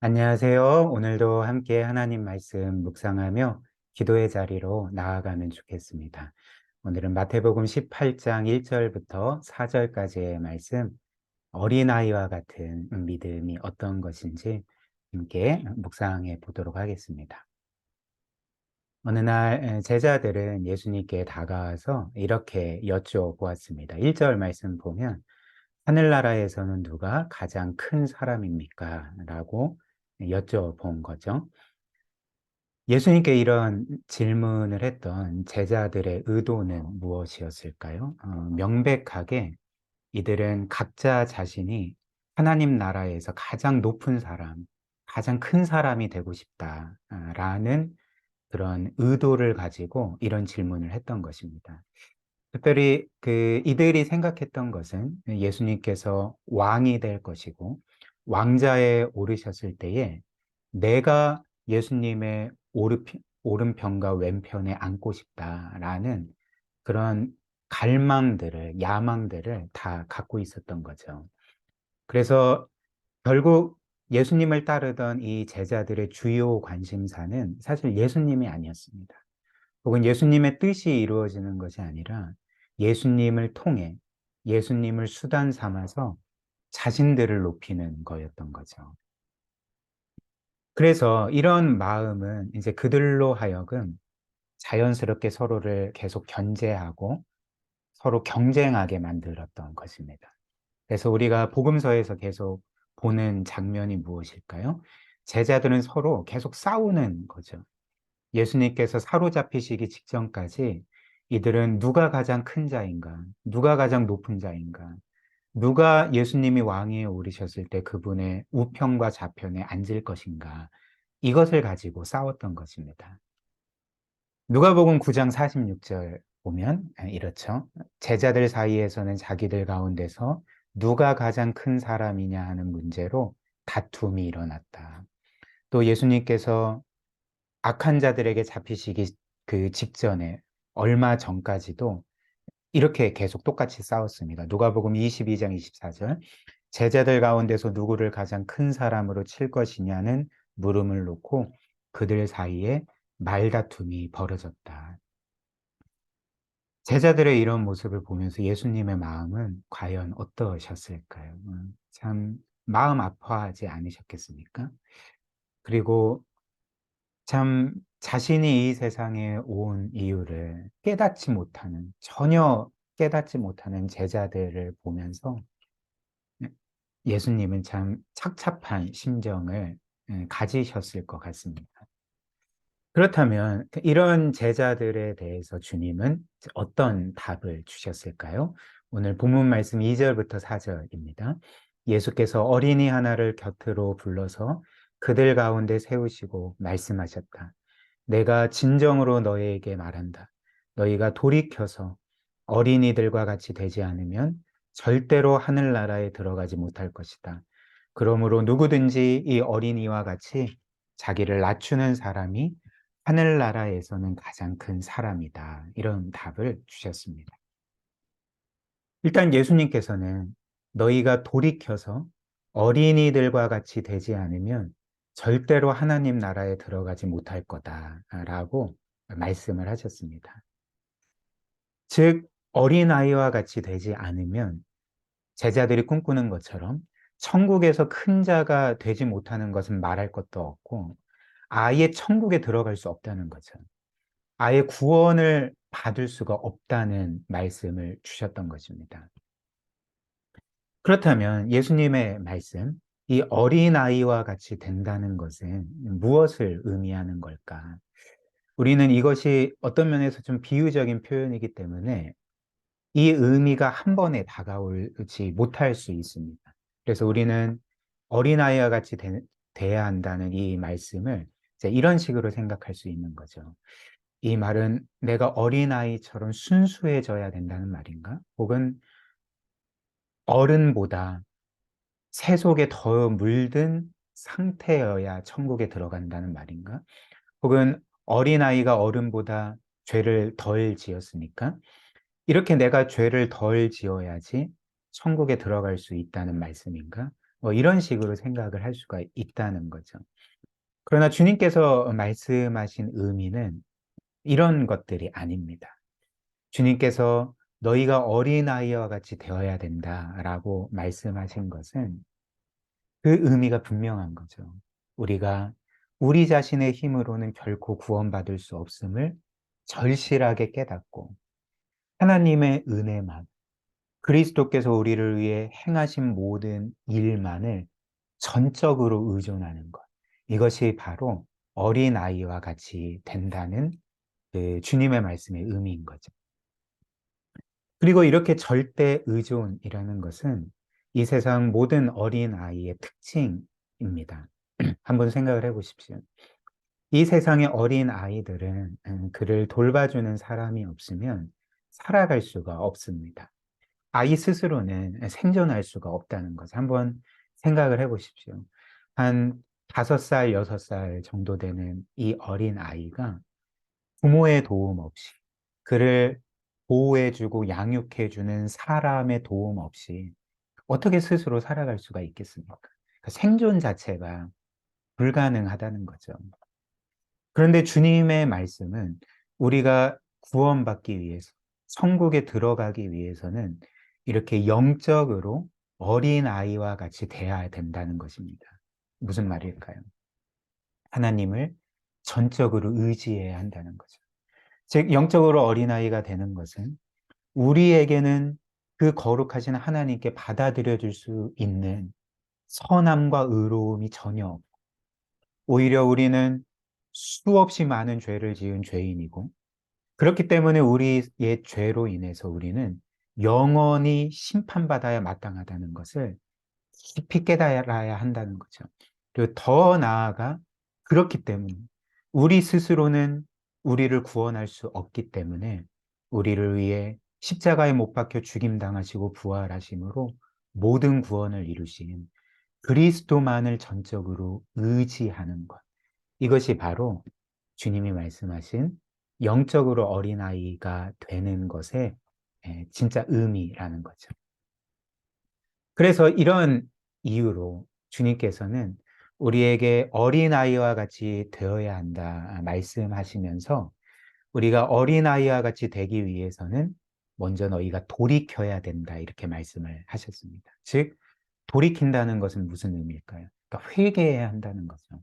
안녕하세요. 오늘도 함께 하나님 말씀 묵상하며 기도의 자리로 나아가면 좋겠습니다. 오늘은 마태복음 18장 1절부터 4절까지의 말씀, 어린아이와 같은 믿음이 어떤 것인지 함께 묵상해 보도록 하겠습니다. 어느 날 제자들은 예수님께 다가와서 이렇게 여쭤보았습니다. 1절 말씀 보면 하늘나라에서는 누가 가장 큰 사람입니까? 라고 여쭤본 거죠. 예수님께 이런 질문을 했던 제자들의 의도는 무엇이었을까요? 명백하게 이들은 각자 자신이 하나님 나라에서 가장 높은 사람, 가장 큰 사람이 되고 싶다라는 그런 의도를 가지고 이런 질문을 했던 것입니다. 특별히 이들이 생각했던 것은 예수님께서 왕이 될 것이고 왕자에 오르셨을 때에 내가 예수님의 오른편과 왼편에 앉고 싶다라는 그런 갈망들을, 야망들을 다 갖고 있었던 거죠. 그래서 결국 예수님을 따르던 이 제자들의 주요 관심사는 사실 예수님이 아니었습니다. 혹은 예수님의 뜻이 이루어지는 것이 아니라 예수님을 통해 예수님을 수단 삼아서 자신들을 높이는 거였던 거죠. 그래서 이런 마음은 이제 그들로 하여금 자연스럽게 서로를 계속 견제하고 서로 경쟁하게 만들었던 것입니다. 그래서 우리가 복음서에서 계속 보는 장면이 무엇일까요? 제자들은 서로 계속 싸우는 거죠. 예수님께서 사로잡히시기 직전까지 이들은 누가 가장 큰 자인가, 누가 가장 높은 자인가, 누가 예수님이 왕위에 오르셨을 때 그분의 우편과 좌편에 앉을 것인가, 이것을 가지고 싸웠던 것입니다. 누가복음 9장 46절 보면 이렇죠. 제자들 사이에서는 자기들 가운데서 누가 가장 큰 사람이냐 하는 문제로 다툼이 일어났다. 또 예수님께서 악한 자들에게 잡히시기 직전에 얼마 전까지도 이렇게 계속 똑같이 싸웠습니다. 누가복음 22장 24절 제자들 가운데서 누구를 가장 큰 사람으로 칠 것이냐는 물음을 놓고 그들 사이에 말다툼이 벌어졌다. 제자들의 이런 모습을 보면서 예수님의 마음은 과연 어떠셨을까요? 참 마음 아파하지 않으셨겠습니까? 그리고 참 자신이 이 세상에 온 이유를 깨닫지 못하는, 전혀 깨닫지 못하는 제자들을 보면서 예수님은 참 착잡한 심정을 가지셨을 것 같습니다. 그렇다면 이런 제자들에 대해서 주님은 어떤 답을 주셨을까요? 오늘 본문 말씀 2절부터 4절입니다. 예수께서 어린이 하나를 곁으로 불러서 그들 가운데 세우시고 말씀하셨다. 내가 진정으로 너희에게 말한다. 너희가 돌이켜서 어린이들과 같이 되지 않으면 절대로 하늘나라에 들어가지 못할 것이다. 그러므로 누구든지 이 어린이와 같이 자기를 낮추는 사람이 하늘나라에서는 가장 큰 사람이다. 이런 답을 주셨습니다. 일단 예수님께서는 너희가 돌이켜서 어린이들과 같이 되지 않으면 절대로 하나님 나라에 들어가지 못할 거다라고 말씀을 하셨습니다. 즉, 어린아이와 같이 되지 않으면 제자들이 꿈꾸는 것처럼 천국에서 큰 자가 되지 못하는 것은 말할 것도 없고 아예 천국에 들어갈 수 없다는 거죠. 아예 구원을 받을 수가 없다는 말씀을 주셨던 것입니다. 그렇다면 예수님의 말씀, 이 어린아이와 같이 된다는 것은 무엇을 의미하는 걸까? 우리는 이것이 어떤 면에서 좀 비유적인 표현이기 때문에 이 의미가 한 번에 다가오지 못할 수 있습니다. 그래서 우리는 어린아이와 같이 돼야 한다는 이 말씀을 이제 이런 식으로 생각할 수 있는 거죠. 이 말은 내가 어린아이처럼 순수해져야 된다는 말인가? 혹은 어른보다 세속에 더 물든 상태여야 천국에 들어간다는 말인가? 혹은 어린아이가 어른보다 죄를 덜 지었으니까 이렇게 내가 죄를 덜 지어야지 천국에 들어갈 수 있다는 말씀인가? 뭐 이런 식으로 생각을 할 수가 있다는 거죠. 그러나 주님께서 말씀하신 의미는 이런 것들이 아닙니다. 주님께서 너희가 어린아이와 같이 되어야 된다라고 말씀하신 것은 그 의미가 분명한 거죠. 우리가 우리 자신의 힘으로는 결코 구원받을 수 없음을 절실하게 깨닫고 하나님의 은혜만, 그리스도께서 우리를 위해 행하신 모든 일만을 전적으로 의존하는 것. 이것이 바로 어린아이와 같이 된다는 그 주님의 말씀의 의미인 거죠. 그리고 이렇게 절대 의존이라는 것은 이 세상 모든 어린아이의 특징입니다. 한번 생각을 해보십시오. 이 세상의 어린아이들은 그를 돌봐주는 사람이 없으면 살아갈 수가 없습니다. 아이 스스로는 생존할 수가 없다는 것을 한번 생각을 해보십시오. 한 5살, 6살 정도 되는 이 어린아이가 부모의 도움 없이 그를 보호해주고 양육해주는 사람의 도움 없이 어떻게 스스로 살아갈 수가 있겠습니까? 그러니까 생존 자체가 불가능하다는 거죠. 그런데 주님의 말씀은 우리가 구원받기 위해서, 천국에 들어가기 위해서는 이렇게 영적으로 어린아이와 같이 돼야 된다는 것입니다. 무슨 말일까요? 하나님을 전적으로 의지해야 한다는 거죠. 즉, 영적으로 어린아이가 되는 것은 우리에게는 그 거룩하신 하나님께 받아들여질 수 있는 선함과 의로움이 전혀 없고, 오히려 우리는 수없이 많은 죄를 지은 죄인이고, 그렇기 때문에 우리의 죄로 인해서 우리는 영원히 심판받아야 마땅하다는 것을 깊이 깨달아야 한다는 거죠. 그리고 더 나아가 그렇기 때문에 우리 스스로는 우리를 구원할 수 없기 때문에 우리를 위해 십자가에 못 박혀 죽임당하시고 부활하심으로 모든 구원을 이루신 그리스도만을 전적으로 의지하는 것. 이것이 바로 주님이 말씀하신 영적으로 어린아이가 되는 것의 진짜 의미라는 거죠. 그래서 이런 이유로 주님께서는 우리에게 어린아이와 같이 되어야 한다 말씀하시면서 우리가 어린아이와 같이 되기 위해서는 먼저 너희가 돌이켜야 된다 이렇게 말씀을 하셨습니다. 즉 돌이킨다는 것은 무슨 의미일까요? 그러니까 회개해야 한다는 거죠.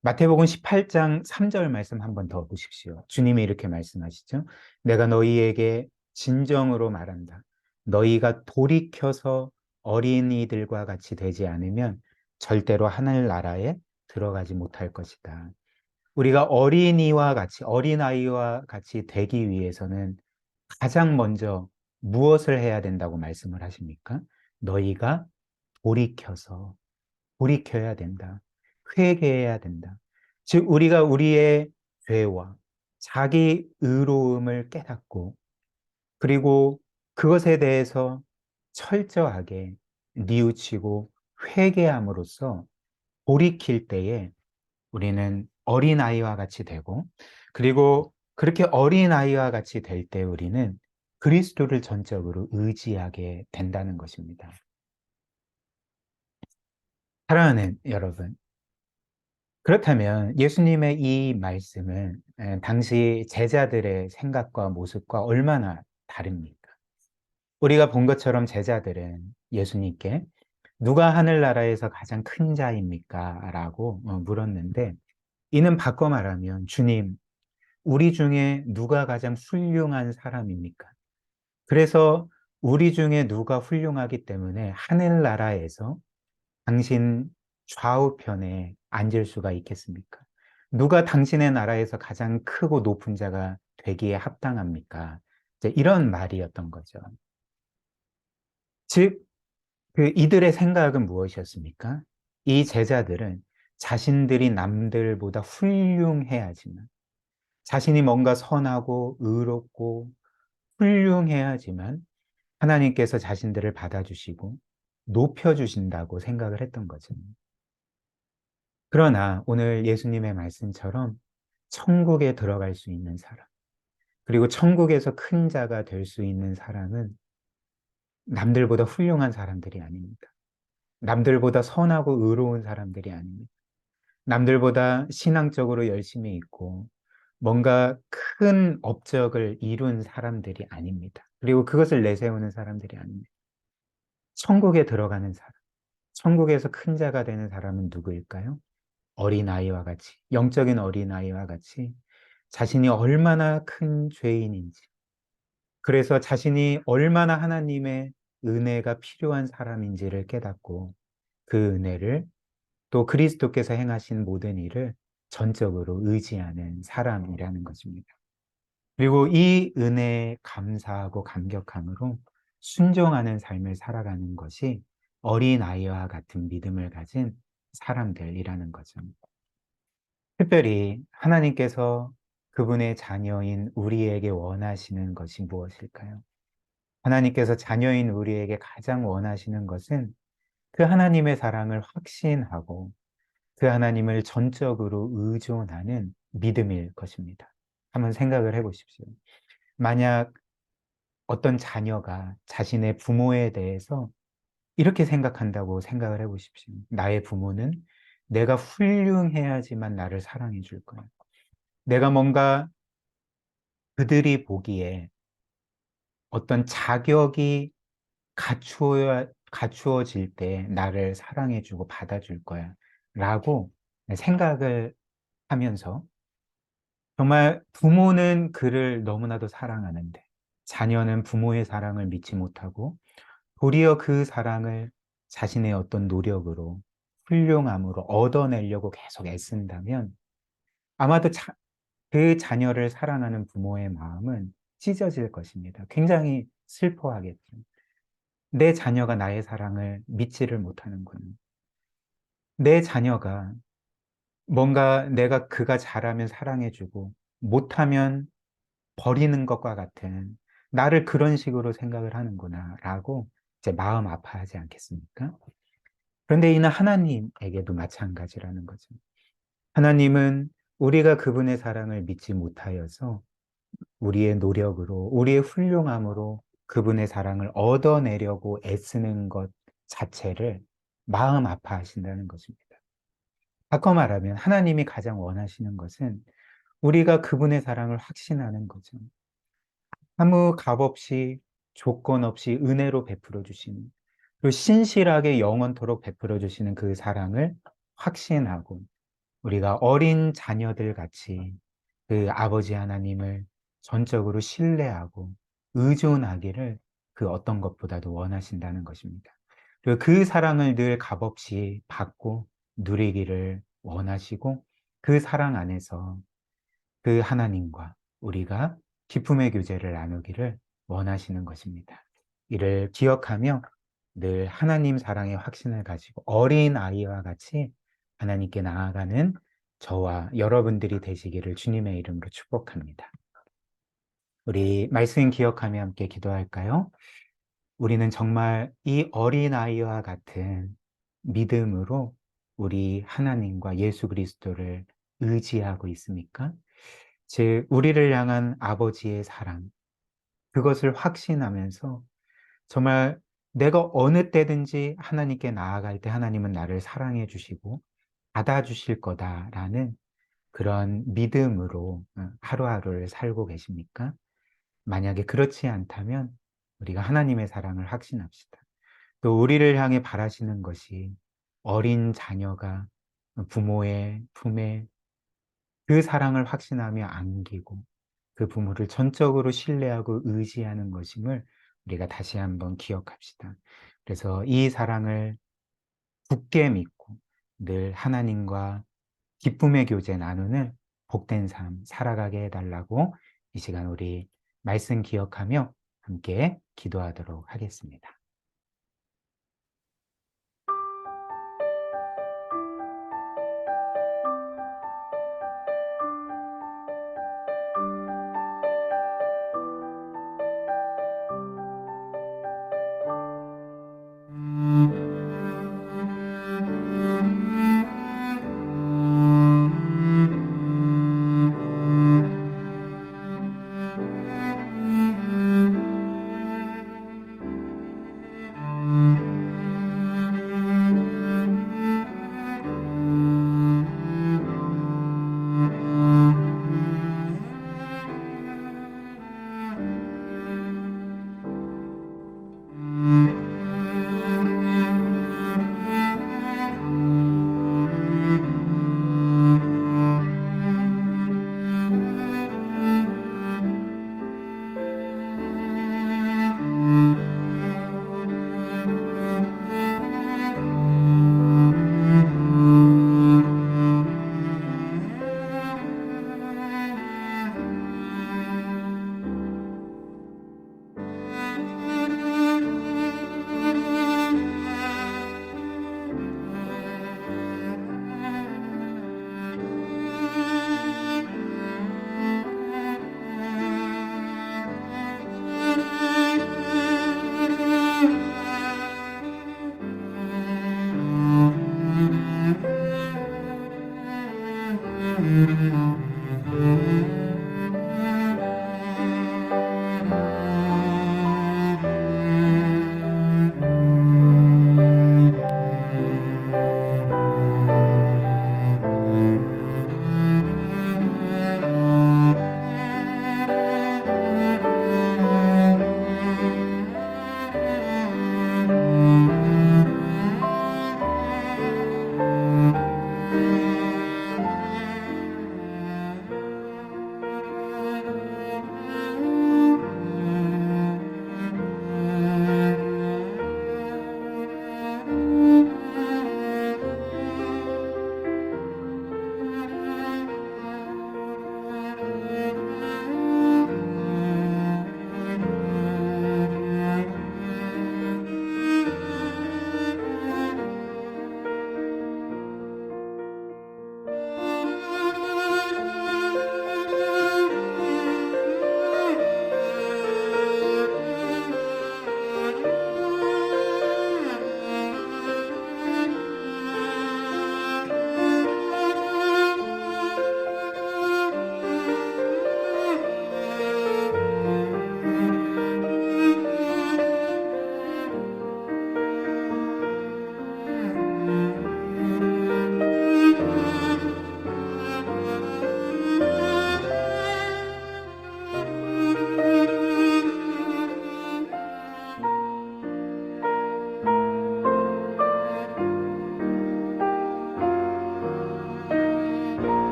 마태복음 18장 3절 말씀 한번 더 보십시오. 주님이 이렇게 말씀하시죠. 내가 너희에게 진정으로 말한다. 너희가 돌이켜서 어린이들과 같이 되지 않으면 절대로 하늘나라에 들어가지 못할 것이다. 우리가 어린이와 같이, 어린아이와 같이 되기 위해서는 가장 먼저 무엇을 해야 된다고 말씀을 하십니까? 너희가 돌이켜서 돌이켜야 된다. 회개해야 된다. 즉, 우리가 우리의 죄와 자기 의로움을 깨닫고 그리고 그것에 대해서 철저하게 뉘우치고 회개함으로써 돌이킬 때에 우리는 어린아이와 같이 되고 그리고 그렇게 어린아이와 같이 될 때 우리는 그리스도를 전적으로 의지하게 된다는 것입니다. 사랑하는 여러분, 그렇다면 예수님의 이 말씀은 당시 제자들의 생각과 모습과 얼마나 다릅니까? 우리가 본 것처럼 제자들은 예수님께 누가 하늘나라에서 가장 큰 자입니까? 라고 물었는데 이는 바꿔 말하면 주님, 우리 중에 누가 가장 훌륭한 사람입니까? 그래서 우리 중에 누가 훌륭하기 때문에 하늘나라에서 당신 좌우편에 앉을 수가 있겠습니까? 누가 당신의 나라에서 가장 크고 높은 자가 되기에 합당합니까? 이제 이런 말이었던 거죠. 즉, 그 이들의 생각은 무엇이었습니까? 이 제자들은 자신들이 남들보다 훌륭해야지만, 자신이 뭔가 선하고 의롭고 훌륭해야지만 하나님께서 자신들을 받아주시고 높여주신다고 생각을 했던 거죠. 그러나 오늘 예수님의 말씀처럼 천국에 들어갈 수 있는 사람, 그리고 천국에서 큰 자가 될 수 있는 사람은 남들보다 훌륭한 사람들이 아닙니다. 남들보다 선하고 의로운 사람들이 아닙니다. 남들보다 신앙적으로 열심히 있고 뭔가 큰 업적을 이룬 사람들이 아닙니다. 그리고 그것을 내세우는 사람들이 아닙니다. 천국에 들어가는 사람, 천국에서 큰 자가 되는 사람은 누구일까요? 어린아이와 같이, 영적인 어린아이와 같이 자신이 얼마나 큰 죄인인지, 그래서 자신이 얼마나 하나님의 은혜가 필요한 사람인지를 깨닫고 그 은혜를 또 그리스도께서 행하신 모든 일을 전적으로 의지하는 사람이라는 것입니다. 그리고 이 은혜에 감사하고 감격함으로 순종하는 삶을 살아가는 것이 어린아이와 같은 믿음을 가진 사람들이라는 거죠. 특별히 하나님께서 그분의 자녀인 우리에게 원하시는 것이 무엇일까요? 하나님께서 자녀인 우리에게 가장 원하시는 것은 그 하나님의 사랑을 확신하고 그 하나님을 전적으로 의존하는 믿음일 것입니다. 한번 생각을 해보십시오. 만약 어떤 자녀가 자신의 부모에 대해서 이렇게 생각한다고 생각을 해보십시오. 나의 부모는 내가 훌륭해야지만 나를 사랑해 줄 거야. 내가 뭔가 그들이 보기에 어떤 자격이 갖추어질 때 나를 사랑해주고 받아줄 거야. 라고 생각을 하면서 정말 부모는 그를 너무나도 사랑하는데 자녀는 부모의 사랑을 믿지 못하고 도리어 그 사랑을 자신의 어떤 노력으로 훌륭함으로 얻어내려고 계속 애쓴다면 아마도 그 자녀를 사랑하는 부모의 마음은 찢어질 것입니다. 굉장히 슬퍼하겠죠. 내 자녀가 나의 사랑을 믿지를 못하는구나. 내 자녀가 뭔가 내가 그가 잘하면 사랑해주고 못하면 버리는 것과 같은 나를 그런 식으로 생각을 하는구나 라고 이제 마음 아파하지 않겠습니까? 그런데 이는 하나님에게도 마찬가지라는 거죠. 하나님은 우리가 그분의 사랑을 믿지 못하여서 우리의 노력으로, 우리의 훌륭함으로 그분의 사랑을 얻어내려고 애쓰는 것 자체를 마음 아파하신다는 것입니다. 바꿔 말하면 하나님이 가장 원하시는 것은 우리가 그분의 사랑을 확신하는 거죠. 아무 값 없이 조건 없이 은혜로 베풀어 주시는 그리고 신실하게 영원토록 베풀어 주시는 그 사랑을 확신하고 우리가 어린 자녀들 같이 그 아버지 하나님을 전적으로 신뢰하고 의존하기를 그 어떤 것보다도 원하신다는 것입니다. 그리고 그 사랑을 늘 값없이 받고 누리기를 원하시고 그 사랑 안에서 그 하나님과 우리가 기쁨의 교제를 나누기를 원하시는 것입니다. 이를 기억하며 늘 하나님 사랑의 확신을 가지고 어린 아이와 같이 하나님께 나아가는 저와 여러분들이 되시기를 주님의 이름으로 축복합니다. 우리 말씀 기억하며 함께 기도할까요? 우리는 정말 이 어린아이와 같은 믿음으로 우리 하나님과 예수 그리스도를 의지하고 있습니까? 즉, 우리를 향한 아버지의 사랑, 그것을 확신하면서 정말 내가 어느 때든지 하나님께 나아갈 때 하나님은 나를 사랑해 주시고 받아주실 거다라는 그런 믿음으로 하루하루를 살고 계십니까? 만약에 그렇지 않다면 우리가 하나님의 사랑을 확신합시다. 또 우리를 향해 바라시는 것이 어린 자녀가 부모의 품에 그 사랑을 확신하며 안기고 그 부모를 전적으로 신뢰하고 의지하는 것임을 우리가 다시 한번 기억합시다. 그래서 이 사랑을 굳게 믿고 늘 하나님과 기쁨의 교제 나누는 복된 삶 살아가게 해달라고 이 시간 우리 말씀 기억하며 함께 기도하도록 하겠습니다.